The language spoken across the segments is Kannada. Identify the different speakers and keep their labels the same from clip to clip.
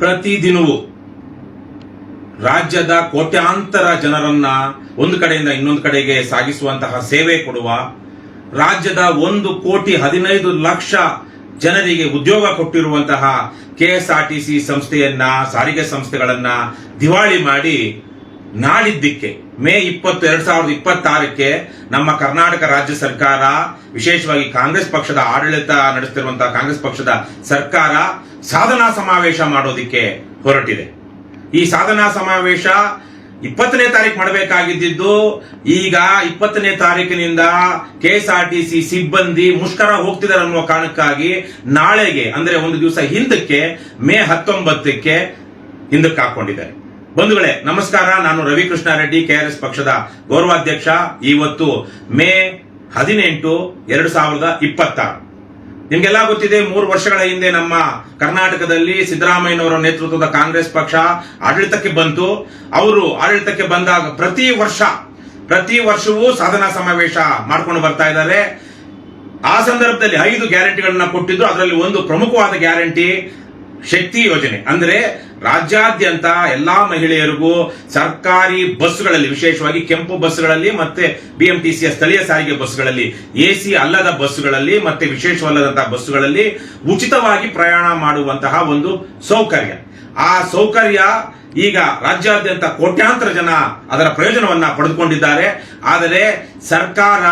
Speaker 1: ಪ್ರತಿದಿನವೂ ರಾಜ್ಯದ ಕೋಟ್ಯಾಂತರ ಜನರನ್ನ ಒಂದು ಕಡೆಯಿಂದ ಇನ್ನೊಂದು ಕಡೆಗೆ ಸಾಗಿಸುವಂತಹ ಸೇವೆ ಕೊಡುವ, ರಾಜ್ಯದ 1,15,00,000 ಜನರಿಗೆ ಉದ್ಯೋಗ ಕೊಟ್ಟಿರುವಂತಹ ಕೆಎಸ್ಆರ್ಟಿಸಿ ಸಂಸ್ಥೆಯನ್ನ, ಸಾರಿಗೆ ಸಂಸ್ಥೆಗಳನ್ನ ದಿವಾಳಿ ಮಾಡಿ ನಾಡಿದ್ದಕ್ಕೆ ಮೇ 20, 2026ಕ್ಕೆ ನಮ್ಮ ಕರ್ನಾಟಕ ರಾಜ್ಯ ಸರ್ಕಾರ, ವಿಶೇಷವಾಗಿ ಕಾಂಗ್ರೆಸ್ ಪಕ್ಷದ ಆಡಳಿತ ನಡೆಸುತ್ತಿರುವಂತಹ ಕಾಂಗ್ರೆಸ್ ಪಕ್ಷದ ಸರ್ಕಾರ ಸಾಧನಾ ಸಮಾವೇಶ ಮಾಡೋದಿಕ್ಕೆ ಹೊರಟಿದೆ. ಈ ಸಾಧನಾ ಸಮಾವೇಶ 20ನೇ ತಾರೀಕು ಮಾಡಬೇಕಾಗಿದ್ದು ಈಗ 20ನೇ ತಾರೀಕಿನಿಂದ ಕೆಎಸ್ಆರ್ಟಿಸಿ ಸಿಬ್ಬಂದಿ ಮುಷ್ಕರ ಹೋಗ್ತಿದ್ದಾರೆ ಅನ್ನುವ ಕಾರಣಕ್ಕಾಗಿ ನಾಳೆಗೆ, ಅಂದ್ರೆ ಒಂದು ದಿವಸ ಹಿಂದಕ್ಕೆ, ಮೇ 19ಕ್ಕೆ ಹಿಂದಕ್ಕೆ ಹಾಕೊಂಡಿದ್ದಾರೆ. ಬಂಧುಗಳೇ ನಮಸ್ಕಾರ, ನಾನು ರವಿಕೃಷ್ಣ ರೆಡ್ಡಿ, ಕೆಆರ್ಎಸ್ ಪಕ್ಷದ ಗೌರವಾಧ್ಯಕ್ಷ. ಇವತ್ತು ಮೇ 18, 2026. ನಿಮ್ಗೆಲ್ಲ ಗೊತ್ತಿದೆ, 3 ವರ್ಷಗಳ ಹಿಂದೆ ನಮ್ಮ ಕರ್ನಾಟಕದಲ್ಲಿ ಸಿದ್ದರಾಮಯ್ಯನವರ ನೇತೃತ್ವದ ಕಾಂಗ್ರೆಸ್ ಪಕ್ಷ ಆಡಳಿತಕ್ಕೆ ಬಂತು. ಅವರು ಆಡಳಿತಕ್ಕೆ ಬಂದಾಗ ಪ್ರತಿ ವರ್ಷವೂ ಸಾಧನಾ ಸಮಾವೇಶ ಮಾಡ್ಕೊಂಡು ಬರ್ತಾ ಇದ್ದಾರೆ. ಆ ಸಂದರ್ಭದಲ್ಲಿ 5 ಗ್ಯಾರಂಟಿಗಳನ್ನ ಕೊಟ್ಟಿದ್ದು. ಅದರಲ್ಲಿ ಒಂದು ಪ್ರಮುಖವಾದ ಗ್ಯಾರಂಟಿ ಶಕ್ತಿ ಯೋಜನೆ. ಅಂದ್ರೆ ರಾಜ್ಯಾದ್ಯಂತ ಎಲ್ಲಾ ಮಹಿಳೆಯರಿಗೂ ಸರ್ಕಾರಿ ಬಸ್ಗಳಲ್ಲಿ, ವಿಶೇಷವಾಗಿ ಕೆಂಪು ಬಸ್ಗಳಲ್ಲಿ ಮತ್ತೆ ಬಿಎಂಟಿಸಿಯ ಸ್ಥಳೀಯ ಸಾರಿಗೆ ಬಸ್ಗಳಲ್ಲಿ, ಎಸಿ ಅಲ್ಲದ ಬಸ್ಗಳಲ್ಲಿ ಮತ್ತೆ ವಿಶೇಷವಲ್ಲದಂತಹ ಬಸ್ಗಳಲ್ಲಿ ಉಚಿತವಾಗಿ ಪ್ರಯಾಣ ಮಾಡುವಂತಹ ಒಂದು ಸೌಕರ್ಯ. ಆ ಸೌಕರ್ಯ ಈಗ ರಾಜ್ಯಾದ್ಯಂತ ಕೋಟ್ಯಾಂತರ ಜನ ಅದರ ಪ್ರಯೋಜನವನ್ನ ಪಡೆದುಕೊಂಡಿದ್ದಾರೆ. ಆದರೆ ಸರ್ಕಾರ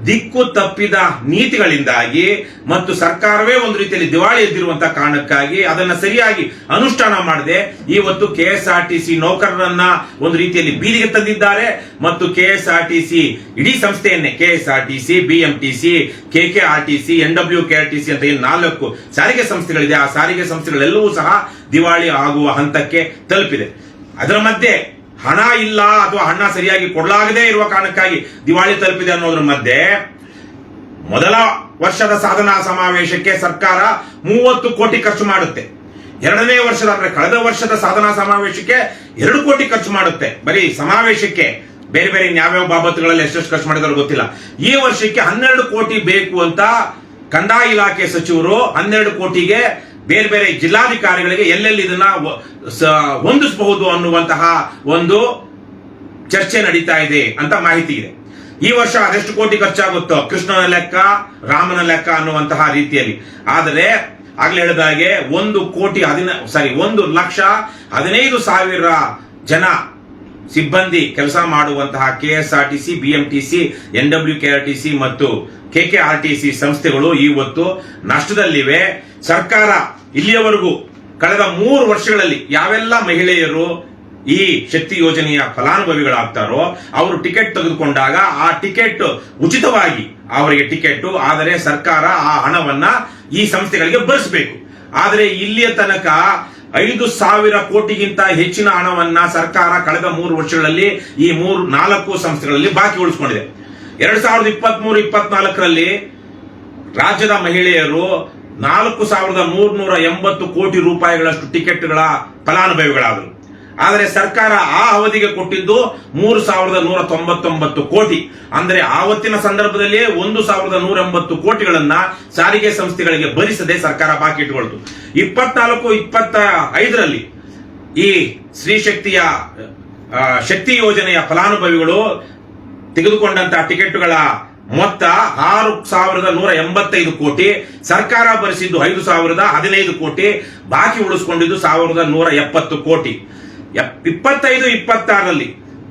Speaker 1: ದಿಕ್ಕು ತಪ್ಪಿದ ನೀತಿಗಳಿಂದಾಗಿ ಮತ್ತು ಸರ್ಕಾರವೇ ಒಂದು ರೀತಿಯಲ್ಲಿ ದಿವಾಳಿ ಎದ್ದಿರುವಂತಹ ಕಾರಣಕ್ಕಾಗಿ ಅದನ್ನ ಸರಿಯಾಗಿ ಅನುಷ್ಠಾನ ಮಾಡದೆ ಇವತ್ತು ಕೆಎಸ್ಆರ್ಟಿಸಿ ನೌಕರರನ್ನ ಒಂದು ರೀತಿಯಲ್ಲಿ ಬೀದಿಗೆ ತಂದಿದ್ದಾರೆ. ಮತ್ತು ಕೆಎಸ್ಆರ್ಟಿಸಿ ಇಡೀ ಸಂಸ್ಥೆಯನ್ನೇ, ಕೆಎಸ್ಆರ್ಟಿಸಿ, ಬಿಎಂಟಿಸಿ, ಕೆಕೆಆರ್ಟಿಸಿ, NWKRTC ಅಂತ ಏನು 4 ಸಾರಿಗೆ ಸಂಸ್ಥೆಗಳಿದೆ, ಆ ಸಾರಿಗೆ ಸಂಸ್ಥೆಗಳೆಲ್ಲವೂ ಸಹ ದಿವಾಳಿ ಆಗುವ ಹಂತಕ್ಕೆ ತಲುಪಿದೆ. ಅದರ ಮಧ್ಯೆ ಹಣ ಇಲ್ಲ ಅಥವಾ ಹಣ ಸರಿಯಾಗಿ ಕೊಡಲಾಗದೇ ಇರುವ ಕಾರಣಕ್ಕಾಗಿ ದಿವಾಳಿ ತಲುಪಿದೆ ಅನ್ನೋದ್ರ ಮಧ್ಯೆ ಮೊದಲ ವರ್ಷದ ಸಾಧನಾ ಸಮಾವೇಶಕ್ಕೆ ಸರ್ಕಾರ 30 ಕೋಟಿ ಖರ್ಚು ಮಾಡುತ್ತೆ. 2ನೇ ವರ್ಷದ, ಅಂದ್ರೆ ಕಳೆದ ವರ್ಷದ ಸಾಧನಾ ಸಮಾವೇಶಕ್ಕೆ 2 ಕೋಟಿ ಖರ್ಚು ಮಾಡುತ್ತೆ. ಬರೀ ಸಮಾವೇಶಕ್ಕೆ ಬೇರೆ ಬೇರೆ ಯಾವ್ಯಾವ ಬಾಬತ್ತುಗಳಲ್ಲಿ ಎಷ್ಟೆಷ್ಟು ಖರ್ಚು ಮಾಡಿದಾರೋ ಗೊತ್ತಿಲ್ಲ. ಈ ವರ್ಷಕ್ಕೆ 12 ಕೋಟಿ ಬೇಕು ಅಂತ ಕಂದಾಯ ಇಲಾಖೆ ಸಚಿವರು 12 ಕೋಟಿಗೆ ಬೇರೆ ಬೇರೆ ಜಿಲ್ಲಾಧಿಕಾರಿಗಳಿಗೆ ಎಲ್ಲೆಲ್ಲಿ ಇದನ್ನ ಹೊಂದಿಸಬಹುದು ಅನ್ನುವಂತಹ ಒಂದು ಚರ್ಚೆ ನಡೀತಾ ಇದೆ ಅಂತ ಮಾಹಿತಿ ಇದೆ. ಈ ವರ್ಷ ಅದೆಷ್ಟು ಕೋಟಿ ಖರ್ಚಾಗುತ್ತೋ, ಕೃಷ್ಣನ ಲೆಕ್ಕ, ರಾಮನ ಲೆಕ್ಕ ಅನ್ನುವಂತಹ ರೀತಿಯಲ್ಲಿ. ಆದರೆ ಆಗ್ಲೇ ಹೇಳಿದ ಹಾಗೆ 1,15,00,000 ಜನ ಸಿಬ್ಬಂದಿ ಕೆಲಸ ಮಾಡುವಂತಹ ಕೆಎಸ್ಆರ್ಟಿಸಿ, ಬಿಎಂಟಿಸಿ, NWKRTC ಮತ್ತು ಕೆಕೆಆರ್ಟಿಸಿ ಸಂಸ್ಥೆಗಳು ಇವತ್ತು ನಷ್ಟದಲ್ಲಿವೆ. ಸರ್ಕಾರ ಇಲ್ಲಿಯವರೆಗೂ ಕಳೆದ 3 ವರ್ಷಗಳಲ್ಲಿ ಯಾವೆಲ್ಲ ಮಹಿಳೆಯರು ಈ ಶಕ್ತಿ ಯೋಜನೆಯ ಫಲಾನುಭವಿಗಳಾಗ್ತಾರೋ ಅವರು ಟಿಕೆಟ್ ತೆಗೆದುಕೊಂಡಾಗ ಆ ಟಿಕೆಟ್ ಉಚಿತವಾಗಿ ಅವರಿಗೆ ಟಿಕೆಟ್, ಆದರೆ ಸರ್ಕಾರ ಆ ಹಣವನ್ನ ಈ ಸಂಸ್ಥೆಗಳಿಗೆ ಭರಿಸಬೇಕು. ಆದರೆ ಇಲ್ಲಿಯ ತನಕ 5,000 ಕೋಟಿಗಿಂತ ಹೆಚ್ಚಿನ ಹಣವನ್ನ ಸರ್ಕಾರ ಕಳೆದ 3 ವರ್ಷಗಳಲ್ಲಿ ಈ 4 ಸಂಸ್ಥೆಗಳಲ್ಲಿ ಬಾಕಿ ಉಳಿಸಿಕೊಂಡಿದೆ. 2023-24ರಲ್ಲಿ ರಾಜ್ಯದ ಮಹಿಳೆಯರು 4,380 ಕೋಟಿ ರೂಪಾಯಿಗಳಷ್ಟು ಟಿಕೆಟ್ಗಳ ಫಲಾನುಭವಿಗಳಾದರು. ಆದರೆ ಸರ್ಕಾರ ಆ ಅವಧಿಗೆ ಕೊಟ್ಟಿದ್ದು 3,199 ಕೋಟಿ. ಅಂದ್ರೆ ಆವತ್ತಿನ ಸಂದರ್ಭದಲ್ಲಿ 1,180 ಕೋಟಿಗಳನ್ನ ಸಾರಿಗೆ ಸಂಸ್ಥೆಗಳಿಗೆ ಭರಿಸದೆ ಸರ್ಕಾರ ಬಾಕಿ ಇಟ್ಟುಕೊಳ್ತು. 24-25ರಲ್ಲಿ ಈ ಸ್ತ್ರೀ ಶಕ್ತಿಯ ಶಕ್ತಿ ಯೋಜನೆಯ ಫಲಾನುಭವಿಗಳು ತೆಗೆದುಕೊಂಡಂತಹ ಟಿಕೆಟ್ಗಳ ಮೊತ್ತ 6,185 ಕೋಟಿ. ಸರ್ಕಾರ ಭರಿಸಿದ್ದು 5,015 ಕೋಟಿ, ಬಾಕಿ ಉಳಿಸಿಕೊಂಡಿದ್ದು 1,170 ಕೋಟಿ. 25-26ರಲ್ಲಿ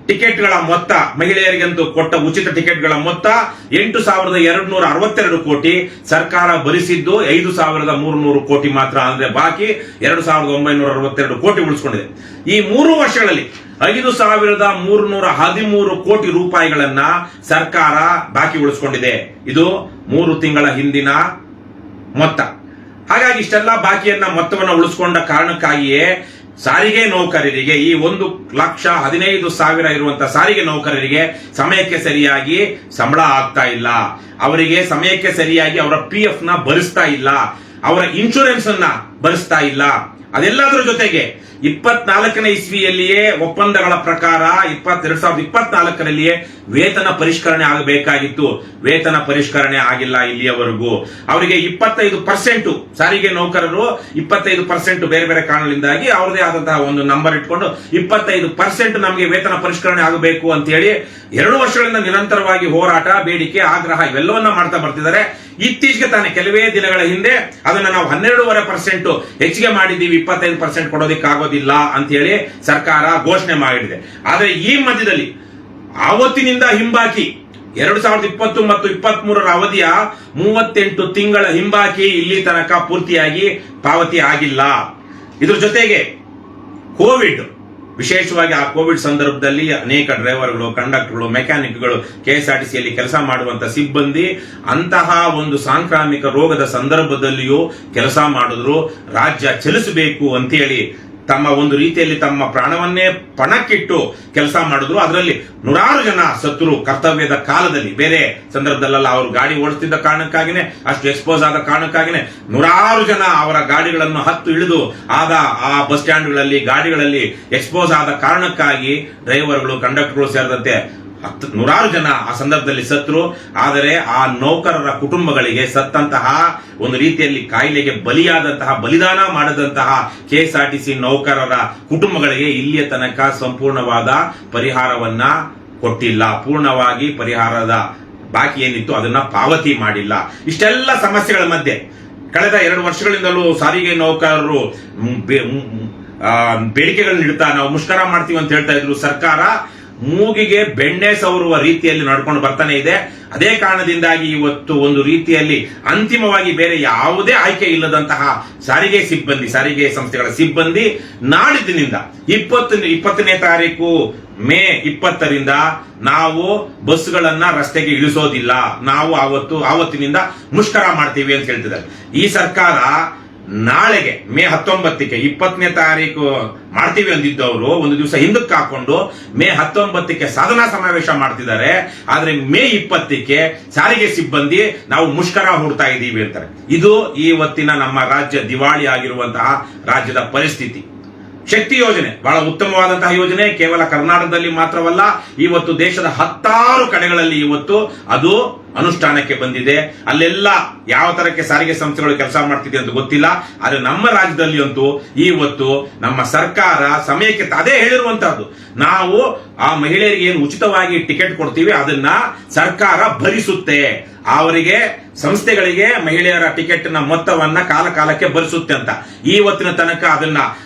Speaker 1: ಟಿಕೆಟ್ಗಳ ಮೊತ್ತ, ಮಹಿಳೆಯರಿಗಂತೂ ಕೊಟ್ಟ ಉಚಿತ ಟಿಕೆಟ್ಗಳ ಮೊತ್ತ 8,262 ಕೋಟಿ. ಸರ್ಕಾರ ಭರಿಸಿದ್ದು 5,300 ಕೋಟಿ ಮಾತ್ರ. ಅಂದ್ರೆ ಬಾಕಿ 2,962 ಕೋಟಿ ಉಳಿಸಿಕೊಂಡಿದೆ. ಈ 3 ವರ್ಷಗಳಲ್ಲಿ 5,313 ಕೋಟಿ ರೂಪಾಯಿಗಳನ್ನ ಸರ್ಕಾರ ಬಾಕಿ ಉಳಿಸಿಕೊಂಡಿದೆ. ಇದು 3 ತಿಂಗಳ ಹಿಂದಿನ ಮೊತ್ತ. ಹಾಗಾಗಿ ಇಷ್ಟೆಲ್ಲ ಬಾಕಿಯನ್ನ ಮೊತ್ತವನ್ನು ಉಳಿಸಿಕೊಂಡ ಕಾರಣಕ್ಕಾಗಿಯೇ ಸಾರಿಗೆ ನೌಕರರಿಗೆ, ಈ 1,15,000 ಇರುವಂತಹ ಸಾರಿಗೆ ನೌಕರರಿಗೆ ಸಮಯಕ್ಕೆ ಸರಿಯಾಗಿ ಸಂಬಳ ಆಗ್ತಾ ಇಲ್ಲ, ಅವರಿಗೆ ಸಮಯಕ್ಕೆ ಸರಿಯಾಗಿ ಅವರ PF ನ ಭರಿಸ್ತಾ ಇಲ್ಲ, ಅವರ ಇನ್ಶೂರೆನ್ಸ್ ಅನ್ನ ಭರಿಸ್ತಾ ಇಲ್ಲ. ಅದೆಲ್ಲದರ ಜೊತೆಗೆ 24ನೇ ಇಸ್ವಿಯಲ್ಲಿಯೇ ಒಪ್ಪಂದಗಳ ಪ್ರಕಾರ 2024ರಲ್ಲಿಯೇ ವೇತನ ಪರಿಷ್ಕರಣೆ ಆಗಬೇಕಾಗಿತ್ತು. ವೇತನ ಪರಿಷ್ಕರಣೆ ಆಗಿಲ್ಲ ಇಲ್ಲಿಯವರೆಗೂ. ಅವರಿಗೆ 25% ಸಾರಿಗೆ ನೌಕರರು 25% ಬೇರೆ ಬೇರೆ ಕಾರಣಗಳಿಂದಾಗಿ ಅವರದೇ ಆದಂತಹ ಒಂದು ನಂಬರ್ ಇಟ್ಕೊಂಡು 25% ನಮಗೆ ವೇತನ ಪರಿಷ್ಕರಣೆ ಆಗಬೇಕು ಅಂತ ಹೇಳಿ 2 ವರ್ಷಗಳಿಂದ ನಿರಂತರವಾಗಿ ಹೋರಾಟ, ಬೇಡಿಕೆ, ಆಗ್ರಹ ಇವೆಲ್ಲವನ್ನ ಮಾಡ್ತಾ ಬರ್ತಿದ್ದಾರೆ. ಇತ್ತೀಚೆಗೆ ತಾನೇ ಕೆಲವೇ ದಿನಗಳ ಹಿಂದೆ ಅದನ್ನ ನಾವು 12.5% ಹೆಚ್ಚಿಗೆ ಮಾಡಿದ್ದೀವಿ, 25% ಕೊಡೋದಿಕ್ಕಾಗೋದಿಲ್ಲ ಅಂತ ಹೇಳಿ ಸರ್ಕಾರ ಘೋಷಣೆ ಮಾಡಿದೆ. ಆದರೆ ಈ ಮಧ್ಯದಲ್ಲಿ ಆವತ್ತಿನಿಂದ ಹಿಂಬಾಕಿ 2020 ಮತ್ತು 23ರ ಅವಧಿಯ 38 ತಿಂಗಳ ಹಿಂಬಾಕಿ ಇಲ್ಲಿ ತನಕ ಪೂರ್ತಿಯಾಗಿ ಪಾವತಿ ಆಗಿಲ್ಲ. ಇದ್ರ ಜೊತೆಗೆ ಕೋವಿಡ್, ವಿಶೇಷವಾಗಿ ಆ ಕೋವಿಡ್ ಸಂದರ್ಭದಲ್ಲಿ ಅನೇಕ ಡ್ರೈವರ್ಗಳು, ಕಂಡಕ್ಟರ್ಗಳು, ಮೆಕ್ಯಾನಿಕ್ಗಳು, ಕೆಎಸ್ಆರ್ಟಿಸಿಯಲ್ಲಿ ಕೆಲಸ ಮಾಡುವಂತ ಸಿಬ್ಬಂದಿ ಅಂತಹ ಒಂದು ಸಾಂಕ್ರಾಮಿಕ ರೋಗದ ಸಂದರ್ಭದಲ್ಲಿಯೂ ಕೆಲಸ ಮಾಡಿದ್ರು. ರಾಜ್ಯ ಚಲಿಸಬೇಕು ಅಂತೇಳಿ ತಮ್ಮ ಒಂದು ರೀತಿಯಲ್ಲಿ ತಮ್ಮ ಪ್ರಾಣವನ್ನೇ ಪಣಕ್ಕಿಟ್ಟು ಕೆಲಸ ಮಾಡಿದ್ರು. ಅದರಲ್ಲಿ ನೂರಾರು ಜನ ಸತ್ರು ಕರ್ತವ್ಯದ ಕಾಲದಲ್ಲಿ. ಬೇರೆ ಸಂದರ್ಭದಲ್ಲ, ಅವರು ಗಾಡಿ ಓಡಿಸ್ತಿದ್ದ ಕಾರಣಕ್ಕಾಗಿನೇ, ಅಷ್ಟು ಎಕ್ಸ್ಪೋಸ್ ಆದ ಕಾರಣಕ್ಕಾಗಿನೇ ನೂರಾರು ಜನ ಅವರ ಗಾಡಿಗಳನ್ನು ಹತ್ತು ಇಳಿದು ಆದ ಆ ಬಸ್ ಸ್ಟ್ಯಾಂಡ್ಗಳಲ್ಲಿ, ಗಾಡಿಗಳಲ್ಲಿ ಎಕ್ಸ್ಪೋಸ್ ಆದ ಕಾರಣಕ್ಕಾಗಿ ಡ್ರೈವರ್ಗಳು, ಕಂಡಕ್ಟರ್ಗಳು ಸೇರಿದಂತೆ ನೂರಾರು ಜನ ಆ ಸಂದರ್ಭದಲ್ಲಿ ಸತ್ರು. ಆದರೆ ಆ ನೌಕರರ ಕುಟುಂಬಗಳಿಗೆ, ಸತ್ತಂತಹ ಒಂದು ರೀತಿಯಲ್ಲಿ ಕಾಯಿಲೆಗೆ ಬಲಿಯಾದಂತಹ, ಬಲಿದಾನ ಮಾಡದಂತಹ ಕೆಎಸ್ಆರ್ಟಿಸಿ ನೌಕರರ ಕುಟುಂಬಗಳಿಗೆ ಇಲ್ಲಿಯ ತನಕ ಸಂಪೂರ್ಣವಾದ ಪರಿಹಾರವನ್ನ ಕೊಟ್ಟಿಲ್ಲ. ಪೂರ್ಣವಾಗಿ ಪರಿಹಾರದ ಬಾಕಿ ಏನಿತ್ತು ಅದನ್ನ ಪಾವತಿ ಮಾಡಿಲ್ಲ. ಇಷ್ಟೆಲ್ಲ ಸಮಸ್ಯೆಗಳ ಮಧ್ಯೆ ಕಳೆದ 2 ವರ್ಷಗಳಿಂದಲೂ ಸಾರಿಗೆ ನೌಕರರು ಬೇಡಿಕೆಗಳನ್ನ ಇಡ್ತಾ ನಾವು ಮುಷ್ಕರ ಮಾಡ್ತೀವಿ ಅಂತ ಹೇಳ್ತಾ ಇದ್ರು. ಸರ್ಕಾರ ಮೂಗಿಗೆ ಬೆಣ್ಣೆ ಸವರುವ ರೀತಿಯಲ್ಲಿ ನಡ್ಕೊಂಡು ಬರ್ತಾನೆ ಇದೆ. ಅದೇ ಕಾರಣದಿಂದಾಗಿ ಇವತ್ತು ಒಂದು ರೀತಿಯಲ್ಲಿ ಅಂತಿಮವಾಗಿ ಬೇರೆ ಯಾವುದೇ ಆಯ್ಕೆ ಇಲ್ಲದಂತಹ ಸಾರಿಗೆ ಸಿಬ್ಬಂದಿ, ಸಾರಿಗೆ ಸಂಸ್ಥೆಗಳ ಸಿಬ್ಬಂದಿ ನಾಳಿದ್ದಿನಿಂದ 20ನೇ ತಾರೀಕು ಮೇ 20ರಿಂದ ನಾವು ಬಸ್ಗಳನ್ನ ರಸ್ತೆಗೆ ಇಳಿಸೋದಿಲ್ಲ, ನಾವು ಆವತ್ತಿನಿಂದ ಮುಷ್ಕರ ಮಾಡ್ತೀವಿ ಅಂತ ಹೇಳ್ತಿದ್ದಾರೆ. ಈ ಸರ್ಕಾರ ನಾಳೆಗೆ ಮೇ 19ಕ್ಕೆ 20ನೇ ತಾರೀಕು ಮಾಡ್ತೀವಿ ಅಂದಿದ್ದವರು ಒಂದು ದಿವಸ ಹಿಂದಕ್ಕೆ ಹಾಕೊಂಡು ಮೇ 19ಕ್ಕೆ ಸಾಧನಾ ಸಮಾವೇಶ ಮಾಡ್ತಿದ್ದಾರೆ. ಆದ್ರೆ ಮೇ 20ಕ್ಕೆ ಸಾರಿಗೆ ಸಿಬ್ಬಂದಿ ನಾವು ಮುಷ್ಕರ ಹೂಡ್ತಾ ಇದ್ದೀವಿ ಅಂತಾರೆ. ಇದು ಇವತ್ತಿನ ನಮ್ಮ ರಾಜ್ಯ ದಿವಾಳಿ ಆಗಿರುವಂತಹ ರಾಜ್ಯದ ಪರಿಸ್ಥಿತಿ. ಶಕ್ತಿ ಯೋಜನೆ ಬಹಳ ಉತ್ತಮವಾದಂತಹ ಯೋಜನೆ. ಕೇವಲ ಕರ್ನಾಟಕದಲ್ಲಿ ಮಾತ್ರವಲ್ಲ, ಇವತ್ತು ದೇಶದ 10 ಕಡೆಗಳಲ್ಲಿ ಇವತ್ತು ಅದು ಅನುಷ್ಠಾನಕ್ಕೆ ಬಂದಿದೆ. ಅಲ್ಲೆಲ್ಲ ಯಾವ ತರಕ್ಕೆ ಸಾರಿಗೆ ಸಂಸ್ಥೆಗಳು ಕೆಲಸ ಮಾಡ್ತಿದೆ ಅಂತ ಗೊತ್ತಿಲ್ಲ. ಆದ್ರೆ ನಮ್ಮ ರಾಜ್ಯದಲ್ಲಿ ಅಂತೂ ಇವತ್ತು ನಮ್ಮ ಸರ್ಕಾರ ಸಮಯಕ್ಕೆ ಅದೇ ಹೇಳಿರುವಂತಹದ್ದು, ನಾವು ಆ ಮಹಿಳೆಯರಿಗೆ ಏನು ಉಚಿತವಾಗಿ ಟಿಕೆಟ್ ಕೊಡ್ತೀವಿ ಅದನ್ನ ಸರ್ಕಾರ ಭರಿಸುತ್ತೆ. ಅವರಿಗೆ ಸಂಸ್ಥೆಗಳಿಗೆ ಮಹಿಳೆಯರ ಟಿಕೆಟ್ ನ ಮೊತ್ತವನ್ನ ಕಾಲಕ್ಕೆ ಭರಿಸುತ್ತೆ ಅಂತ. ಇವತ್ತಿನ ತನಕ ಅದನ್ನ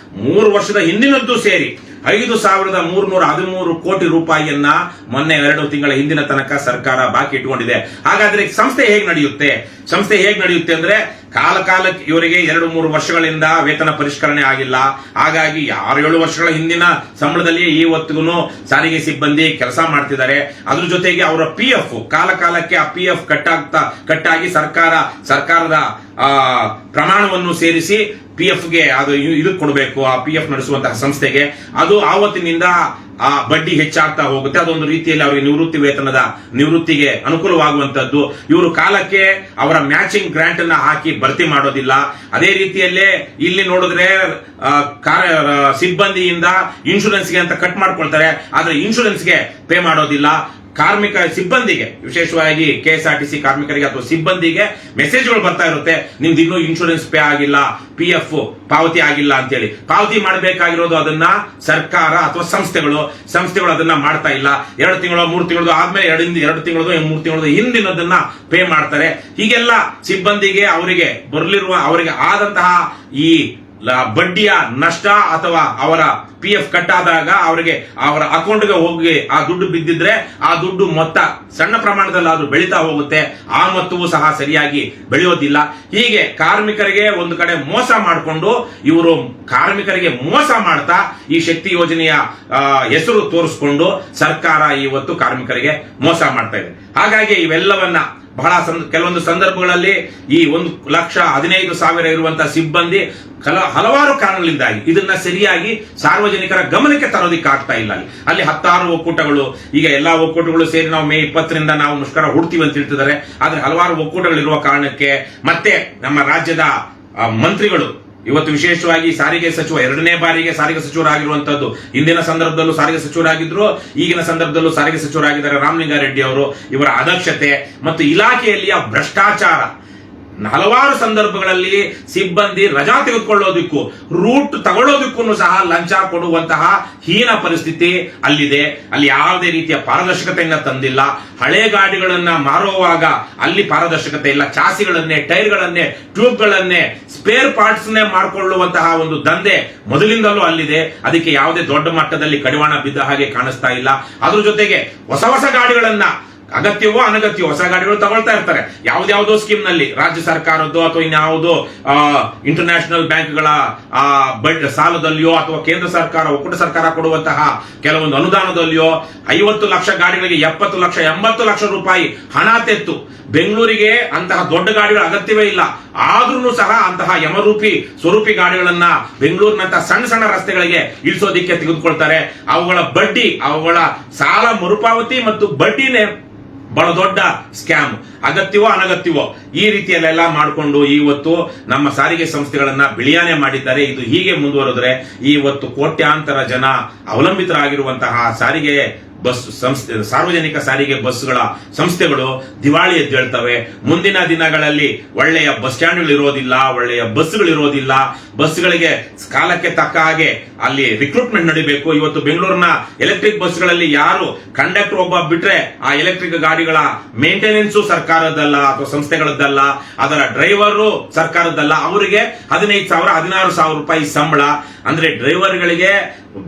Speaker 1: 3 ವರ್ಷದ ಹಿಂದಿನದ್ದು ಸೇರಿ 5,313 ಕೋಟಿ ರೂಪಾಯಿಯನ್ನ ಮೊನ್ನೆ 2 ತಿಂಗಳ ಹಿಂದಿನ ತನಕ ಸರ್ಕಾರ ಬಾಕಿ ಇಟ್ಕೊಂಡಿದೆ. ಹಾಗಾದ್ರೆ ಸಂಸ್ಥೆ ಹೇಗೆ ನಡೆಯುತ್ತೆ ಅಂದ್ರೆ ಕಾಲಕ್ಕೆ ಇವರಿಗೆ 2-3 ವರ್ಷಗಳಿಂದ ವೇತನ ಪರಿಷ್ಕರಣೆ ಆಗಿಲ್ಲ. ಹಾಗಾಗಿ 6-7 ವರ್ಷಗಳ ಹಿಂದಿನ ಸಂಬಳದಲ್ಲಿ ಇವತ್ತಿಗೂ ಸಾರಿಗೆ ಸಿಬ್ಬಂದಿ ಕೆಲಸ ಮಾಡ್ತಿದ್ದಾರೆ. ಅದ್ರ ಜೊತೆಗೆ ಅವರ PF ಕಾಲಕ್ಕೆ ಆ PF ಕಟ್ಟಾಗಿ ಸರ್ಕಾರದ ಪ್ರಮಾಣವನ್ನು ಸೇರಿಸಿ PFಗೆ ಅದು ಇದು ಕೊಡಬೇಕು. ಆ PF ನಡೆಸುವಂತಹ ಸಂಸ್ಥೆಗೆ ಅದು ಆವತ್ತಿನಿಂದ ಆ ಬಡ್ಡಿ ಹೆಚ್ಚಾಗ್ತಾ ಹೋಗುತ್ತೆ. ಅದೊಂದು ರೀತಿಯಲ್ಲಿ ಅವರಿಗೆ ನಿವೃತ್ತಿಗೆ ಅನುಕೂಲವಾಗುವಂತದ್ದು. ಇವರು ಕಾಲಕ್ಕೆ ಅವರ ಮ್ಯಾಚಿಂಗ್ ಗ್ರಾಂಟ್ ಅನ್ನ ಹಾಕಿ ಭರ್ತಿ ಮಾಡೋದಿಲ್ಲ. ಅದೇ ರೀತಿಯಲ್ಲೇ ಇಲ್ಲಿ ನೋಡಿದ್ರೆ ಸಿಬ್ಬಂದಿಯಿಂದ ಇನ್ಶೂರೆನ್ಸ್ಗೆ ಅಂತ ಕಟ್ ಮಾಡ್ಕೊಳ್ತಾರೆ. ಆದ್ರೆ ಇನ್ಶೂರೆನ್ಸ್ಗೆ ಪೇ ಮಾಡೋದಿಲ್ಲ. ಕಾರ್ಮಿಕ ಸಿಬ್ಬಂದಿಗೆ, ವಿಶೇಷವಾಗಿ ಕೆಎಸ್ಆರ್ಟಿಸಿ ಕಾರ್ಮಿಕರಿಗೆ ಅಥವಾ ಸಿಬ್ಬಂದಿಗೆ ಮೆಸೇಜ್ಗಳು ಬರ್ತಾ ಇರುತ್ತೆ, ನಿಮ್ದು ಇನ್ನೂ ಇನ್ಶೂರೆನ್ಸ್ ಪೇ ಆಗಿಲ್ಲ, PF ಪಾವತಿ ಆಗಿಲ್ಲ ಅಂತೇಳಿ. ಪಾವತಿ ಮಾಡಬೇಕಾಗಿರೋದು ಅದನ್ನ ಸರ್ಕಾರ ಅಥವಾ ಸಂಸ್ಥೆಗಳು ಅದನ್ನ ಮಾಡ್ತಾ ಇಲ್ಲ. 2 ತಿಂಗಳು 3 ತಿಂಗಳು ಆದ್ಮೇಲೆ 2 ತಿಂಗಳು 3 ತಿಂಗಳು ಹಿಂದಿನದನ್ನ ಪೇ ಮಾಡ್ತಾರೆ. ಹೀಗೆಲ್ಲ ಸಿಬ್ಬಂದಿಗೆ ಅವರಿಗೆ ಆದಂತಹ ಈ ಬಡ್ಡಿಯ ನಷ್ಟ ಅಥವಾ ಅವರ PF ಕಟ್ ಆದಾಗ ಅವರಿಗೆ ಅವರ ಅಕೌಂಟ್ಗೆ ಹೋಗಿ ಆ ದುಡ್ಡು ಬಿದ್ದಿದ್ರೆ ಆ ದುಡ್ಡು ಮೊತ್ತ ಸಣ್ಣ ಪ್ರಮಾಣದಲ್ಲಾದ್ರೂ ಬೆಳೀತಾ ಹೋಗುತ್ತೆ. ಆ ಮೊತ್ತವೂ ಸಹ ಸರಿಯಾಗಿ ಬೆಳೆಯೋದಿಲ್ಲ. ಹೀಗೆ ಕಾರ್ಮಿಕರಿಗೆ ಒಂದು ಕಡೆ ಮೋಸ ಮಾಡಿಕೊಂಡು ಇವರು ಕಾರ್ಮಿಕರಿಗೆ ಮೋಸ ಮಾಡ್ತಾ ಈ ಶಕ್ತಿ ಯೋಜನೆಯ ಹೆಸರು ತೋರಿಸ್ಕೊಂಡು ಸರ್ಕಾರ ಇವತ್ತು ಕಾರ್ಮಿಕರಿಗೆ ಮೋಸ ಮಾಡ್ತಾ ಇದೆ. ಹಾಗಾಗಿ ಇವೆಲ್ಲವನ್ನ ಕೆಲವೊಂದು ಸಂದರ್ಭಗಳಲ್ಲಿ ಈ 1,15,000 ಇರುವಂತಹ ಸಿಬ್ಬಂದಿ ಹಲವಾರು ಕಾರಣಗಳಿಂದಾಗಿ ಇದನ್ನ ಸರಿಯಾಗಿ ಸಾರ್ವಜನಿಕರ ಗಮನಕ್ಕೆ ತರೋದಿಕ್ಕೆ ಆಗ್ತಾ ಇಲ್ಲ. ಅಲ್ಲಿ 10 ಒಕ್ಕೂಟಗಳು, ಈಗ ಎಲ್ಲಾ ಒಕ್ಕೂಟಗಳು ಸೇರಿ ನಾವು ಮೇ 20ರಿಂದ ನಾವು ಮುಷ್ಕರ ಹೂಡ್ತೀವಿ ಅಂತ ಹೇಳ್ತಿದ್ದಾರೆ. ಆದ್ರೆ ಹಲವಾರು ಒಕ್ಕೂಟಗಳಿರುವ ಕಾರಣಕ್ಕೆ ಮತ್ತೆ ನಮ್ಮ ರಾಜ್ಯದ ಮಂತ್ರಿಗಳು ಇವತ್ತು ವಿಶೇಷವಾಗಿ ಸಾರಿಗೆ ಸಚಿವ 2ನೇ ಬಾರಿಗೆ ಸಾರಿಗೆ ಸಚಿವರಾಗಿರುವಂತದ್ದು. ಹಿಂದಿನ ಸಂದರ್ಭದಲ್ಲೂ ಸಾರಿಗೆ ಸಚಿವರಾಗಿದ್ರು, ಈಗಿನ ಸಂದರ್ಭದಲ್ಲೂ ಸಾರಿಗೆ ಸಚಿವರಾಗಿದ್ದಾರೆ ರಾಮಲಿಂಗಾರೆಡ್ಡಿ ಅವರು. ಇವರ ಅದಕ್ಷತೆ ಮತ್ತು ಇಲಾಖೆಯಲ್ಲಿಯ ಭ್ರಷ್ಟಾಚಾರ, ಹಲವಾರು ಸಂದರ್ಭಗಳಲ್ಲಿ ಸಿಬ್ಬಂದಿ ರಜಾ ತೆಗೆದುಕೊಳ್ಳೋದಕ್ಕೂ ರೂಟ್ ತಗೊಳ್ಳೋದಕ್ಕೂ ಸಹ ಲಂಚ ಕೊಡುವಂತಹ ಹೀನ ಪರಿಸ್ಥಿತಿ ಅಲ್ಲಿದೆ. ಅಲ್ಲಿ ಯಾವುದೇ ರೀತಿಯ ಪಾರದರ್ಶಕತೆಯನ್ನ ತಂದಿಲ್ಲ. ಹಳೆ ಗಾಡಿಗಳನ್ನ ಮಾರುವಾಗ ಅಲ್ಲಿ ಪಾರದರ್ಶಕತೆ ಇಲ್ಲ. ಚಾಸಿಗಳನ್ನೇ, ಟೈರ್ಗಳನ್ನೇ, ಟ್ಯೂಬ್ಗಳನ್ನೇ, ಸ್ಪೇರ್ ಪಾರ್ಟ್ಸ್ ಮಾಡಿಕೊಳ್ಳುವಂತಹ ಒಂದು ದಂಧೆ ಮೊದಲಿಂದಲೂ ಅಲ್ಲಿದೆ. ಅದಕ್ಕೆ ಯಾವುದೇ ದೊಡ್ಡ ಮಟ್ಟದಲ್ಲಿ ಕಡಿವಾಣ ಬಿದ್ದ ಹಾಗೆ ಕಾಣಿಸ್ತಾ ಇಲ್ಲ. ಅದ್ರ ಜೊತೆಗೆ ಹೊಸ ಹೊಸ ಗಾಡಿಗಳನ್ನ ಅಗತ್ಯವೋ ಅನಗತ್ಯವೋ ಹೊಸ ಗಾಡಿಗಳು ತಗೊಳ್ತಾ ಇರ್ತಾರೆ. ಯಾವ್ದಾವುದೋ ಸ್ಕೀಮ್ ನಲ್ಲಿ ರಾಜ್ಯ ಸರ್ಕಾರದ್ದು ಅಥವಾ ಇನ್ಯಾವುದೋ ಇಂಟರ್ನ್ಯಾಷನಲ್ ಬ್ಯಾಂಕ್ಗಳ ಸಾಲದಲ್ಲಿಯೋ ಅಥವಾ ಕೇಂದ್ರ ಸರ್ಕಾರ, ಒಕ್ಕೂಟ ಸರ್ಕಾರ ಕೊಡುವಂತಹ ಕೆಲವೊಂದು ಅನುದಾನದಲ್ಲಿಯೋ 50 ಲಕ್ಷ ಗಾಡಿಗಳಿಗೆ 70 ಲಕ್ಷ 80 ಲಕ್ಷ ರೂಪಾಯಿ ಹಣ ತೆತ್ತು ಬೆಂಗಳೂರಿಗೆ ಅಂತಹ ದೊಡ್ಡ ಗಾಡಿಗಳ ಅಗತ್ಯವೇ ಇಲ್ಲ. ಆದ್ರೂ ಸಹ ಅಂತಹ ಯಮರೂಪಿ ಸ್ವರೂಪಿ ಗಾಡಿಗಳನ್ನ ಬೆಂಗಳೂರಿನಂತಹ ಸಣ್ಣ ಸಣ್ಣ ರಸ್ತೆಗಳಿಗೆ ಇಳಿಸೋದಿಕ್ಕೆ ತೆಗೆದುಕೊಳ್ತಾರೆ. ಅವುಗಳ ಬಡ್ಡಿ, ಅವುಗಳ ಸಾಲ ಮರುಪಾವತಿ ಮತ್ತು ಬಡ್ಡಿನೇ ಬಹಳ ದೊಡ್ಡ ಸ್ಕ್ಯಾಮ್. ಅಗತ್ಯವೋ ಅನಗತ್ಯವೋ ಈ ರೀತಿಯಲ್ಲೆಲ್ಲ ಮಾಡಿಕೊಂಡು ಇವತ್ತು ನಮ್ಮ ಸಾರಿಗೆ ಸಂಸ್ಥೆಗಳನ್ನ ಬಿಳಿಯಾನೆ ಮಾಡಿದ್ದಾರೆ. ಇದು ಹೀಗೆ ಮುಂದುವರೆದ್ರೆ ಇವತ್ತು ಕೋಟ್ಯಾಂತರ ಜನ ಅವಲಂಬಿತರಾಗಿರುವಂತಹ ಸಾರಿಗೆ ಬಸ್ ಸಂಸ್ಥೆ, ಸಾರ್ವಜನಿಕ ಸಾರಿಗೆ ಬಸ್ಗಳ ಸಂಸ್ಥೆಗಳು ದಿವಾಳಿ ಎದ್ದೇಳ್ತವೆ. ಮುಂದಿನ ದಿನಗಳಲ್ಲಿ ಒಳ್ಳೆಯ ಬಸ್ ಸ್ಟ್ಯಾಂಡ್ಗಳು ಇರೋದಿಲ್ಲ, ಒಳ್ಳೆಯ ಬಸ್ಗಳು ಇರೋದಿಲ್ಲ. ಬಸ್ಗಳಿಗೆ ಕಾಲಕ್ಕೆ ತಕ್ಕ ಹಾಗೆ ಅಲ್ಲಿ ರಿಕ್ರೂಟ್ಮೆಂಟ್ ನಡಿಬೇಕು. ಇವತ್ತು ಬೆಂಗಳೂರಿನ ಎಲೆಕ್ಟ್ರಿಕ್ ಬಸ್ಗಳಲ್ಲಿ ಯಾರು ಕಂಡಕ್ಟರ್ ಒಬ್ಬ ಬಿಟ್ರೆ ಆ ಎಲೆಕ್ಟ್ರಿಕ್ ಗಾಡಿಗಳ ಮೇಂಟೆನೆನ್ಸ್ ಸರ್ಕಾರದಲ್ಲ ಅಥವಾ ಸಂಸ್ಥೆಗಳದ್ದಲ್ಲ, ಅದರ ಡ್ರೈವರು ಸರ್ಕಾರದಲ್ಲ. ಅವರಿಗೆ 15,000 16,000 ರೂಪಾಯಿ ಸಂಬಳ. ಅಂದ್ರೆ ಡ್ರೈವರ್ಗಳಿಗೆ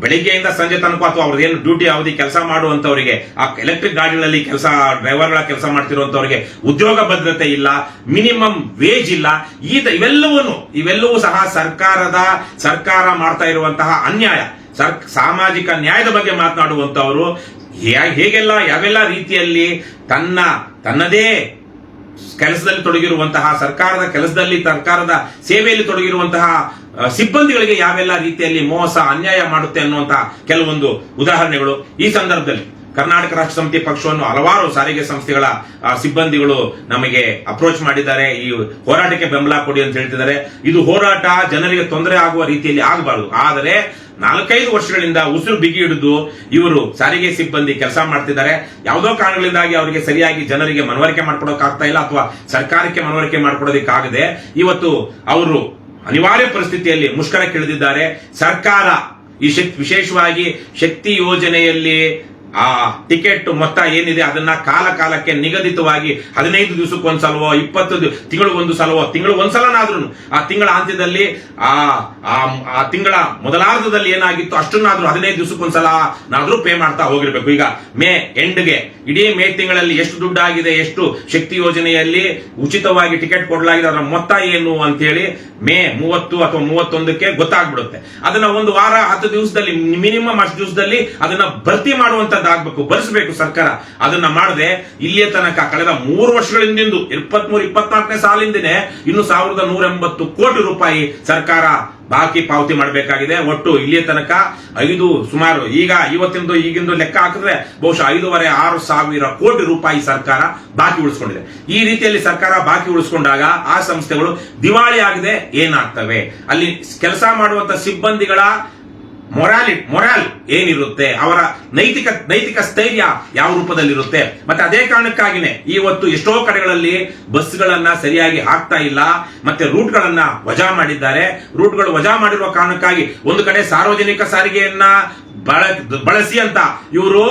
Speaker 1: ಬೆಳಿಗ್ಗೆಯಿಂದ ಸಂಜೆ ತನಕ ಅಥವಾ ಅವ್ರದ್ದೇನು ಡ್ಯೂಟಿ ಅವಧಿ ಕೆಲಸ ಮಾಡುವಂತವರಿಗೆ, ಆ ಎಲೆಕ್ಟ್ರಿಕ್ ಗಾಡಿಗಳಲ್ಲಿ ಡ್ರೈವರ್ಗಳ ಕೆಲಸ ಮಾಡ್ತಿರುವಂತವರಿಗೆ ಉದ್ಯೋಗ ಭದ್ರತೆ ಇಲ್ಲ, ಮಿನಿಮಮ್ ವೇಜ್ ಇಲ್ಲ. ಇವೆಲ್ಲವೂ ಸಹ ಸರ್ಕಾರ ಮಾಡ್ತಾ ಇರುವಂತಹ ಅನ್ಯಾಯ. ಸಾಮಾಜಿಕ ನ್ಯಾಯದ ಬಗ್ಗೆ ಮಾತನಾಡುವಂತವರು ಹೇಗೆಲ್ಲ ಯಾವೆಲ್ಲ ರೀತಿಯಲ್ಲಿ ತನ್ನದೇ ಕೆಲಸದಲ್ಲಿ ತೊಡಗಿರುವಂತಹ ಸರ್ಕಾರದ ಕೆಲಸದಲ್ಲಿ, ಸರ್ಕಾರದ ಸೇವೆಯಲ್ಲಿ ತೊಡಗಿರುವಂತಹ ಸಿಬ್ಬಂದಿಗಳಿಗೆ ಯಾವೆಲ್ಲ ರೀತಿಯಲ್ಲಿ ಮೋಸ ಅನ್ಯಾಯ ಮಾಡುತ್ತೆ ಅನ್ನುವಂತಹ ಕೆಲವೊಂದು ಉದಾಹರಣೆಗಳು ಈ ಸಂದರ್ಭದಲ್ಲಿ ಕರ್ನಾಟಕ ರಾಷ್ಟ್ರ ಸಮಿತಿ ಪಕ್ಷವನ್ನು ಹಲವಾರು ಸಾರಿಗೆ ಸಂಸ್ಥೆಗಳ ಸಿಬ್ಬಂದಿಗಳು ನಮಗೆ ಅಪ್ರೋಚ್ ಮಾಡಿದ್ದಾರೆ. ಈ ಹೋರಾಟಕ್ಕೆ ಬೆಂಬಲ ಕೊಡಿ ಅಂತ ಹೇಳ್ತಿದ್ದಾರೆ. ಇದು ಹೋರಾಟ ಜನರಿಗೆ ತೊಂದರೆ ಆಗುವ ರೀತಿಯಲ್ಲಿ ಆಗಬಾರದು. ಆದರೆ 4-5 ವರ್ಷಗಳಿಂದ ಉಸಿರು ಬಿಗಿ ಹಿಡಿದು ಇವರು ಸಾರಿಗೆ ಸಿಬ್ಬಂದಿ ಕೆಲಸ ಮಾಡ್ತಿದ್ದಾರೆ. ಯಾವುದೋ ಕಾರಣಗಳಿಂದಾಗಿ ಅವರಿಗೆ ಸರಿಯಾಗಿ ಜನರಿಗೆ ಮನವರಿಕೆ ಮಾಡ್ಕೊಡೋಕ್ಕಾಗ್ತಾ ಇಲ್ಲ ಅಥವಾ ಸರ್ಕಾರಕ್ಕೆ ಮನವರಿಕೆ ಮಾಡ್ಕೊಡೋದಕ್ಕಾಗದೆ ಇವತ್ತು ಅವರು ಅನಿವಾರ್ಯ ಪರಿಸ್ಥಿತಿಯಲ್ಲಿ ಮುಷ್ಕರಕ್ಕಿಳಿದಿದ್ದಾರೆ. ಸರ್ಕಾರ ಈ ವಿಶೇಷವಾಗಿ ಶಕ್ತಿ ಯೋಜನೆಯಲ್ಲಿ ಆ ಟಿಕೆಟ್ ಮೊತ್ತ ಏನಿದೆ ಅದನ್ನ ಕಾಲಕ್ಕೆ ನಿಗದಿತವಾಗಿ 15 ದಿವಸಕ್ಕೊಂದ್ಸಲವೋ 20 ತಿಂಗಳಿಗೊಂದು ಸಲವೋ, ತಿಂಗಳು ಒಂದ್ಸಲನಾದ್ರೂ ಆ ತಿಂಗಳ ಅಂತ್ಯದಲ್ಲಿ ಆ ತಿಂಗಳ ಮೊದಲಾರ್ಧದಲ್ಲಿ ಏನಾಗಿತ್ತು ಅಷ್ಟನ್ನಾದ್ರೂ 15 ದಿವಸಕ್ಕೊಂದ್ಸಲ ನಾದ್ರೂ ಪೇ ಮಾಡ್ತಾ ಹೋಗಿರ್ಬೇಕು. ಈಗ ಮೇ ಎಂಡ್ಗೆ ಇಡೀ ಮೇ ತಿಂಗಳಲ್ಲಿ ಎಷ್ಟು ದುಡ್ಡಾಗಿದೆ, ಎಷ್ಟು ಶಕ್ತಿ ಯೋಜನೆಯಲ್ಲಿ ಉಚಿತವಾಗಿ ಟಿಕೆಟ್ ಕೊಡಲಾಗಿದೆ, ಅದರ ಮೊತ್ತ ಏನು ಅಂತ ಹೇಳಿ ಮೇ 30 ಅಥವಾ 31ಕ್ಕೆ ಗೊತ್ತಾಗ್ಬಿಡುತ್ತೆ. ಅದನ್ನ ಒಂದು ವಾರ 10 ದಿವಸದಲ್ಲಿ, ಮಿನಿಮಮ್ ಅಷ್ಟು ದಿವಸದಲ್ಲಿ ಅದನ್ನ ಭರ್ತಿ ಮಾಡುವಂತದ್ದಾಗಬೇಕು, ಭರಿಸಬೇಕು ಸರ್ಕಾರ. ಅದನ್ನ ಮಾಡದೆ ಇಲ್ಲಿಯ ತನಕ ಕಳೆದ 3 ವರ್ಷಗಳಿಂದ 23-24ನೇ ಸಾಲಿಂದನೇ ಇನ್ನು 1,180 ಕೋಟಿ ರೂಪಾಯಿ ಸರ್ಕಾರ ಬಾಕಿ ಪಾವತಿ ಮಾಡಬೇಕಾಗಿದೆ. ಒಟ್ಟು ಇಲ್ಲಿಯ ತನಕ ಸುಮಾರು ಈಗಿಂದು ಲೆಕ್ಕ ಹಾಕಿದ್ರೆ ಬಹುಶಃ 5,500-6 ಸಾವಿರ ಕೋಟಿ ರೂಪಾಯಿ ಸರ್ಕಾರ ಬಾಕಿ ಉಳಿಸ್ಕೊಂಡಿದೆ. ಈ ರೀತಿಯಲ್ಲಿ ಸರ್ಕಾರ ಬಾಕಿ ಉಳಿಸ್ಕೊಂಡಾಗ ಆ ಸಂಸ್ಥೆಗಳು ದಿವಾಳಿ ಆಗದೆ ಏನಾಗ್ತವೆ? ಅಲ್ಲಿ ಕೆಲಸ ಮಾಡುವಂತ ಸಿಬ್ಬಂದಿಗಳ ಮೊರಾಲ್ ಏನಿರುತ್ತೆ, ಅವರ ನೈತಿಕ ಸ್ಥೈರ್ಯ ಯಾವ ರೂಪದಲ್ಲಿರುತ್ತೆ? ಮತ್ತೆ ಅದೇ ಕಾರಣಕ್ಕಾಗಿನೇ ಇವತ್ತು ಎಷ್ಟೋ ಕಡೆಗಳಲ್ಲಿ ಬಸ್ಗಳನ್ನ ಸರಿಯಾಗಿ ಹಾಕ್ತಾ ಇಲ್ಲ, ಮತ್ತೆ ರೂಟ್ಗಳನ್ನ ವಜಾ ಮಾಡಿದ್ದಾರೆ. ರೂಟ್ಗಳು ವಜಾ ಮಾಡಿರುವ ಕಾರಣಕ್ಕಾಗಿ ಒಂದು ಕಡೆ ಸಾರ್ವಜನಿಕ ಸಾರಿಗೆಯನ್ನ ಬಳಸಿ ಅಂತ ಇವರು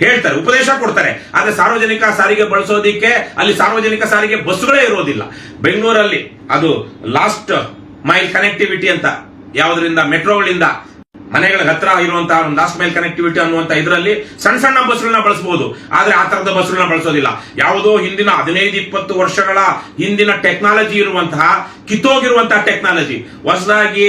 Speaker 1: ಹೇಳ್ತಾರೆ, ಉಪದೇಶ ಕೊಡ್ತಾರೆ. ಆದ್ರೆ ಸಾರ್ವಜನಿಕ ಸಾರಿಗೆ ಬಳಸೋದಿಕ್ಕೆ ಅಲ್ಲಿ ಸಾರ್ವಜನಿಕ ಸಾರಿಗೆ ಬಸ್ಗಳೇ ಇರೋದಿಲ್ಲ. ಬೆಂಗಳೂರಲ್ಲಿ ಅದು ಲಾಸ್ಟ್ ಮೈಲ್ ಕನೆಕ್ಟಿವಿಟಿ ಅಂತ, ಯಾವುದರಿಂದ ಮೆಟ್ರೋಗಳಿಂದ ಮನೆಗಳ ಹತ್ರ ಇರುವಂತಹ ಒಂದು ಲಾಸ್ಟ್ ಮೈಲ್ ಕನೆಕ್ಟಿವಿಟಿ ಅನ್ನುವಂತ ಇದರಲ್ಲಿ ಸಣ್ಣ ಬಸ್ಗಳನ್ನ ಬಳಸಬಹುದು. ಆದ್ರೆ ಆ ತರದ ಬಸ್ಗಳನ್ನ ಬಳಸೋದಿಲ್ಲ. ಯಾವುದೋ ಹಿಂದಿನ 15-20 ವರ್ಷಗಳ ಹಿಂದಿನ ಟೆಕ್ನಾಲಜಿ ಇರುವಂತಹ, ಕಿತ್ತೋಗಿರುವಂತಹ ಟೆಕ್ನಾಲಜಿ, ಹೊಸದಾಗಿ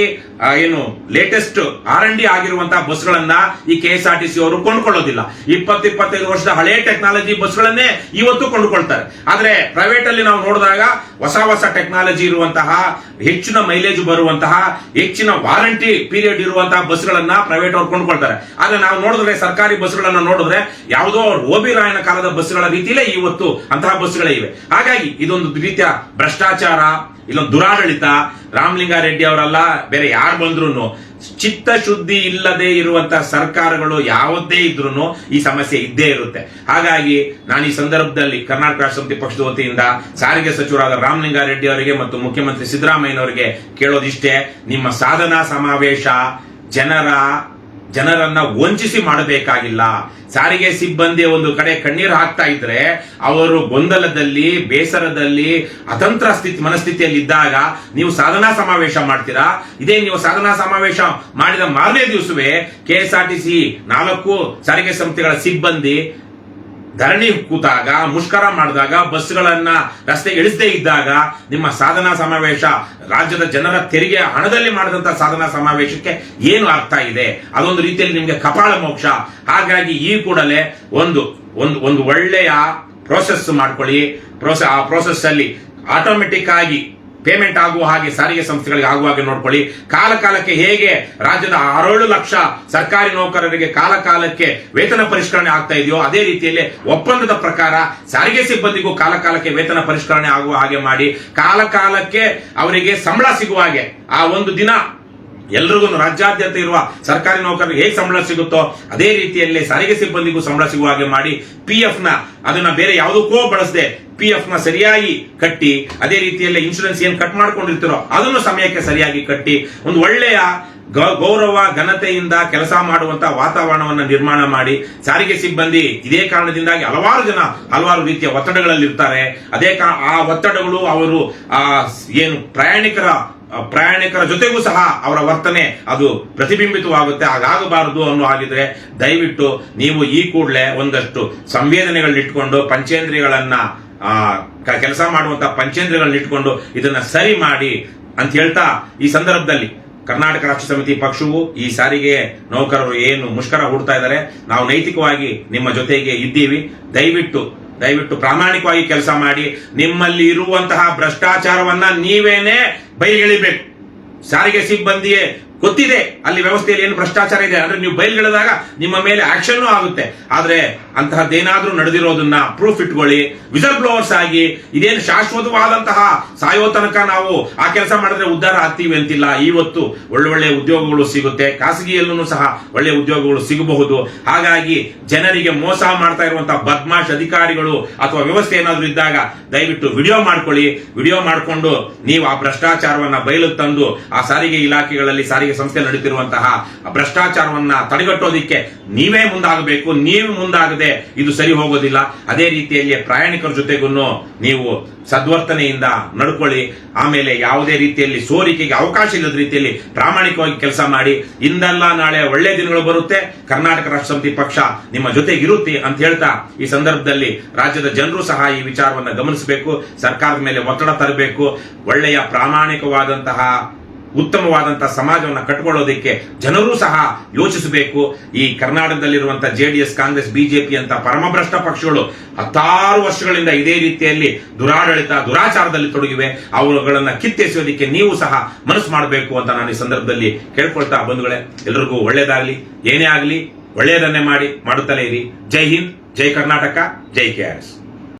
Speaker 1: ಲೇಟೆಸ್ಟ್ R&D ಆಗಿರುವಂತಹ ಬಸ್ಗಳನ್ನ ಈ KSRTC ಅವರು ಕೊಂಡ್ಕೊಳ್ಳೋದಿಲ್ಲ. 20-25 ವರ್ಷದ ಹಳೆ ಟೆಕ್ನಾಲಜಿ ಬಸ್ಗಳನ್ನೇ ಇವತ್ತು ಕೊಂಡುಕೊಳ್ತಾರೆ. ಆದ್ರೆ ಪ್ರೈವೇಟ್ ಅಲ್ಲಿ ನಾವು ನೋಡಿದಾಗ ಹೊಸ ಟೆಕ್ನಾಲಜಿ ಇರುವಂತಹ, ಹೆಚ್ಚಿನ ಮೈಲೇಜ್ ಬರುವಂತಹ, ಹೆಚ್ಚಿನ ವಾರಂಟಿ ಪೀರಿಯಡ್ ಇರುವಂತಹ ಬಸ್ಗಳ ಬಸ್ಗಳನ್ನ ಪ್ರೈವೇಟ್ ಅವ್ರು ಕೊಂಡ್ಕೊಳ್ತಾರೆ. ಆದ್ರೆ ನಾವು ನೋಡಿದ್ರೆ ಸರ್ಕಾರಿ ಬಸ್ಗಳನ್ನ ನೋಡಿದ್ರೆ ಯಾವುದೋ ಓಬಿ ರಾಯನ ಕಾಲದ ಬಸ್ಗಳ ರೀತಿಯಲ್ಲೇ ಇವತ್ತು ಅಂತಹ ಬಸ್ಗಳೇ ಇವೆ. ಹಾಗಾಗಿ ಇದೊಂದು ರೀತಿಯ ಭ್ರಷ್ಟಾಚಾರ, ಇಲ್ಲೊಂದು ದುರಾಡಳಿತ. ರಾಮಲಿಂಗಾರೆಡ್ಡಿ ಅವರಲ್ಲ, ಬೇರೆ ಯಾರು ಬಂದ್ರು ಚಿತ್ತಶುದ್ಧಿ ಇಲ್ಲದೆ ಇರುವಂತಹ ಸರ್ಕಾರಗಳು ಯಾವುದೇ ಇದ್ರೂ ಈ ಸಮಸ್ಯೆ ಇದ್ದೇ ಇರುತ್ತೆ. ಹಾಗಾಗಿ ನಾನು ಈ ಸಂದರ್ಭದಲ್ಲಿ ಕರ್ನಾಟಕ ರಾಷ್ಟ್ರ ಸಮಿತಿ ಪಕ್ಷದ ವತಿಯಿಂದ ಸಾರಿಗೆ ಸಚಿವರಾದ ರಾಮಲಿಂಗಾರೆಡ್ಡಿ ಅವರಿಗೆ ಮತ್ತು ಮುಖ್ಯಮಂತ್ರಿ ಸಿದ್ದರಾಮಯ್ಯನವರಿಗೆ ಕೇಳೋದಿಷ್ಟೇ, ನಿಮ್ಮ ಸಾಧನಾ ಸಮಾವೇಶ ಜನರನ್ನ ವಂಚಿಸಿ ಮಾಡಬೇಕಾಗಿಲ್ಲ. ಸಾರಿಗೆ ಸಿಬ್ಬಂದಿ ಒಂದು ಕಡೆ ಕಣ್ಣೀರು ಹಾಕ್ತಾ ಇದ್ರೆ ಅವರು ಗೊಂದಲದಲ್ಲಿ, ಬೇಸರದಲ್ಲಿ, ಅತಂತ್ರ ಮನಸ್ಥಿತಿಯಲ್ಲಿ ಇದ್ದಾಗ ನೀವು ಸಾಧನಾ ಸಮಾವೇಶ ಮಾಡ್ತೀರಾ. ಇದೇ ನೀವು ಸಾಧನಾ ಸಮಾವೇಶ ಮಾಡಿದ ಮಾರನೇ ದಿವಸವೇ KSRTC 4 ಸಾರಿಗೆ ಸಂಸ್ಥೆಗಳ ಸಿಬ್ಬಂದಿ ಧರಣಿ ಕೂತಾಗ, ಮುಷ್ಕರ ಮಾಡಿದಾಗ, ಬಸ್ಗಳನ್ನ ರಸ್ತೆಗೆ ಇಳಿಸದೇ ಇದ್ದಾಗ ನಿಮ್ಮ ಸಾಧನಾ ಸಮಾವೇಶ ರಾಜ್ಯದ ಜನರ ತೆರಿಗೆ ಹಣದಲ್ಲಿ ಮಾಡಿದಂತ ಸಾಧನಾ ಸಮಾವೇಶಕ್ಕೆ ಏನು ಅರ್ಥ ಇದೆ? ಅದೊಂದು ರೀತಿಯಲ್ಲಿ ನಿಮಗೆ ಕಪಾಳ ಮೋಕ್ಷ. ಹಾಗಾಗಿ ಈ ಕೂಡಲೇ ಒಂದು ಒಳ್ಳೆಯ ಪ್ರೋಸೆಸ್ ಮಾಡ್ಕೊಳ್ಳಿ. ಆ ಪ್ರೋಸೆಸ್ ಅಲ್ಲಿ ಆಟೋಮೆಟಿಕ್ ಆಗಿ ಪೇಮೆಂಟ್ ಆಗುವ ಹಾಗೆ ಸಾರಿಗೆ ಸಂಸ್ಥೆಗಳಿಗೆ ಆಗುವ ಹಾಗೆ ನೋಡ್ಕೊಳ್ಳಿ. ಕಾಲಕ್ಕೆ ಹೇಗೆ ರಾಜ್ಯದ 6-7 ಲಕ್ಷ ಸರ್ಕಾರಿ ನೌಕರರಿಗೆ ಕಾಲಕ್ಕೆ ವೇತನ ಪರಿಷ್ಕರಣೆ ಆಗ್ತಾ ಇದೆಯೋ ಅದೇ ರೀತಿಯಲ್ಲಿ ಒಪ್ಪಂದದ ಪ್ರಕಾರ ಸಾರಿಗೆ ಸಿಬ್ಬಂದಿಗೂ ಕಾಲಕ್ಕೆ ವೇತನ ಪರಿಷ್ಕರಣೆ ಆಗುವ ಹಾಗೆ ಮಾಡಿ, ಕಾಲಕ್ಕೆ ಅವರಿಗೆ ಸಂಬಳ ಸಿಗುವ ಹಾಗೆ ಆ ಒಂದು ದಿನ ಎಲ್ರಿಗೂ ರಾಜ್ಯಾದ್ಯಂತ ಇರುವ ಸರ್ಕಾರಿ ನೌಕರರಿಗೆ ಹೇಗೆ ಸಂಬಳ ಸಿಗುತ್ತೋ ಅದೇ ರೀತಿಯಲ್ಲಿ ಸಾರಿಗೆ ಸಿಬ್ಬಂದಿಗೂ ಸಂಬಳ ಸಿಗುವ ಹಾಗೆ ಮಾಡಿ, PF ಅದನ್ನ ಬೇರೆ ಯಾವುದಕ್ಕೂ ಬಳಸದೆ PF ಸರಿಯಾಗಿ ಕಟ್ಟಿ, ಅದೇ ರೀತಿಯಲ್ಲಿ ಇನ್ಶೂರೆನ್ಸ್ ಏನ್ ಕಟ್ ಮಾಡ್ಕೊಂಡಿರ್ತೀರೋ ಅದನ್ನು ಸಮಯಕ್ಕೆ ಸರಿಯಾಗಿ ಕಟ್ಟಿ, ಒಂದು ಒಳ್ಳೆಯ ಗೌರವ ಘನತೆಯಿಂದ ಕೆಲಸ ಮಾಡುವಂತಹ ವಾತಾವರಣವನ್ನು ನಿರ್ಮಾಣ ಮಾಡಿ. ಸಾರಿಗೆ ಸಿಬ್ಬಂದಿ ಇದೇ ಕಾರಣದಿಂದಾಗಿ ಹಲವಾರು ರೀತಿಯ ಒತ್ತಡಗಳಲ್ಲಿ ಇರ್ತಾರೆ. ಆ ಒತ್ತಡಗಳು ಅವರು ಏನು ಪ್ರಯಾಣಿಕರ ಜೊತೆಗೂ ಸಹ ಅವರ ವರ್ತನೆ ಅದು ಪ್ರತಿಬಿಂಬಿತವಾಗುತ್ತೆ. ಹಾಗಾಗಬಾರದು ಅನ್ನೋ ಹಾಗಿದ್ರೆ ದಯವಿಟ್ಟು ನೀವು ಈ ಕೂಡಲೇ ಒಂದಷ್ಟು ಸಂವೇದನೆಗಳನ್ನಿಟ್ಕೊಂಡು ಪಂಚೇಂದ್ರಿಯಗಳನ್ನ ಕೆಲಸ ಮಾಡುವಂತಹ ಪಂಚೇಂದ್ರಿಯಗಳನ್ನಿಟ್ಕೊಂಡು ಇದನ್ನ ಸರಿ ಮಾಡಿ ಅಂತ ಹೇಳ್ತಾ, ಈ ಸಂದರ್ಭದಲ್ಲಿ ಕರ್ನಾಟಕ ರಾಷ್ಟ್ರ ಸಮಿತಿ ಪಕ್ಷವು ಈ ಸಾರಿಗೆ ನೌಕರರು ಏನು ಮುಷ್ಕರ ಹೂಡ್ತಾ ಇದ್ದಾರೆ, ನಾವು ನೈತಿಕವಾಗಿ ನಿಮ್ಮ ಜೊತೆಗೆ ಇದ್ದೀವಿ. ದಯವಿಟ್ಟು ಪ್ರಾಮಾಣಿಕವಾಗಿ ಕೆಲಸ ಮಾಡಿ. ನಿಮ್ಮಲ್ಲಿ ಇರುವಂತಹ ಭ್ರಷ್ಟಾಚಾರವನ್ನ ನೀವೇನೆ ಬಯಲಿಗೆಳಿಬೇಕು. ಸಾರಿಗೆ ಸಿಬ್ಬಂದಿಯೇ ಗೊತ್ತಿದೆ ಅಲ್ಲಿ ವ್ಯವಸ್ಥೆಯಲ್ಲಿ ಏನು ಭ್ರಷ್ಟಾಚಾರ ಇದೆ ಅಂದ್ರೆ ನೀವು ಬಯಲಿಗೆಳೆದಾಗ ನಿಮ್ಮ ಮೇಲೆ ಆಕ್ಷನ್ ಆಗುತ್ತೆ. ಆದ್ರೆ ಅಂತಹದ್ದೇನಾದ್ರೂ ನಡೆದಿರೋದನ್ನ ಪ್ರೂಫ್ ಇಟ್ಕೊಳ್ಳಿ. ವಿಸಲ್ ಬ್ಲೋವರ್ಸ್ ಆಗಿ ಇದೇನು ಶಾಶ್ವತವಾದಂತಹ ಸಾಯೋ ತನಕ ನಾವು ಆ ಕೆಲಸ ಮಾಡಿದ್ರೆ ಉದ್ಧಾರ ಆಗ್ತೀವಿ ಅಂತಿಲ್ಲ. ಇವತ್ತು ಒಳ್ಳೊಳ್ಳೆ ಉದ್ಯೋಗಗಳು ಸಿಗುತ್ತೆ, ಖಾಸಗಿಯಲ್ಲೂ ಸಹ ಒಳ್ಳೆ ಉದ್ಯೋಗಗಳು ಸಿಗಬಹುದು. ಹಾಗಾಗಿ ಜನರಿಗೆ ಮೋಸ ಮಾಡ್ತಾ ಇರುವಂತಹ ಬದ್ಮಾಶ್ ಅಧಿಕಾರಿಗಳು ಅಥವಾ ವ್ಯವಸ್ಥೆ ಏನಾದ್ರೂ ಇದ್ದಾಗ ದಯವಿಟ್ಟು ವಿಡಿಯೋ ಮಾಡ್ಕೊಳ್ಳಿ. ವಿಡಿಯೋ ಮಾಡಿಕೊಂಡು ನೀವು ಆ ಭ್ರಷ್ಟಾಚಾರವನ್ನ ಬಯಲು ತಂದು ಆ ಸಾರಿಗೆ ಇಲಾಖೆಗಳಲ್ಲಿ, ಸಾರಿಗೆ ಸಂಸ್ಥೆ ನಡೀತಿರುವಂತಹ ಭ್ರಷ್ಟಾಚಾರವನ್ನ ತಡೆಗಟ್ಟೋದಿಕ್ಕೆ ನೀವೇ ಮುಂದಾಗಬೇಕು. ನೀವು ಮುಂದಾಗದೆ ಇದು ಸರಿ ಹೋಗೋದಿಲ್ಲ. ಅದೇ ರೀತಿಯಲ್ಲಿ ಪ್ರಯಾಣಿಕರ ಜೊತೆಗೂ ನೀವು ಸದ್ವರ್ತನೆಯಿಂದ ನಡ್ಕೊಳ್ಳಿ. ಆಮೇಲೆ ಯಾವುದೇ ರೀತಿಯಲ್ಲಿ ಸೋರಿಕೆಗೆ ಅವಕಾಶ ಇಲ್ಲದ ರೀತಿಯಲ್ಲಿ ಪ್ರಾಮಾಣಿಕವಾಗಿ ಕೆಲಸ ಮಾಡಿ. ಇಂದಲ್ಲ ನಾಳೆ ಒಳ್ಳೆ ದಿನಗಳು ಬರುತ್ತೆ. ಕರ್ನಾಟಕ ರಾಷ್ಟ್ರ ಸಮಿತಿ ಪಕ್ಷ ನಿಮ್ಮ ಜೊತೆಗಿರುತ್ತೆ ಅಂತ ಹೇಳ್ತಾ, ಈ ಸಂದರ್ಭದಲ್ಲಿ ರಾಜ್ಯದ ಜನರು ಸಹ ಈ ವಿಚಾರವನ್ನು ಗಮನಿಸಬೇಕು, ಸರ್ಕಾರದ ಮೇಲೆ ಒತ್ತಡ ತರಬೇಕು. ಒಳ್ಳೆಯ ಪ್ರಾಮಾಣಿಕವಾದಂತಹ ಉತ್ತಮವಾದಂತಹ ಸಮಾಜವನ್ನು ಕಟ್ಟಿಕೊಳ್ಳೋದಕ್ಕೆ ಜನರು ಸಹ ಯೋಚಿಸಬೇಕು. ಈ ಕರ್ನಾಟಕದಲ್ಲಿರುವಂತಹ JDS, ಕಾಂಗ್ರೆಸ್, BJP ಅಂತ ಪರಮಭ್ರಷ್ಟ ಪಕ್ಷಗಳು 16 ವರ್ಷಗಳಿಂದ ಇದೇ ರೀತಿಯಲ್ಲಿ ದುರಾಚಾರದಲ್ಲಿ ತೊಡಗಿವೆ. ಅವುಗಳನ್ನ ಕಿತ್ತೆಸೆಯೋದಕ್ಕೆ ನೀವು ಸಹ ಮನಸ್ಸು ಮಾಡಬೇಕು ಅಂತ ನಾನು ಈ ಸಂದರ್ಭದಲ್ಲಿ ಕೇಳ್ಕೊಳ್ತಾ, ಬಂಧುಗಳೇ, ಎಲ್ರಿಗೂ ಒಳ್ಳೇದಾಗ್ಲಿ. ಏನೇ ಆಗಲಿ ಒಳ್ಳೆಯದನ್ನೇ ಮಾಡುತ್ತಲೇ ಇರಿ. ಜೈ ಹಿಂದ್, ಜೈ ಕರ್ನಾಟಕ, ಜೈ KRS.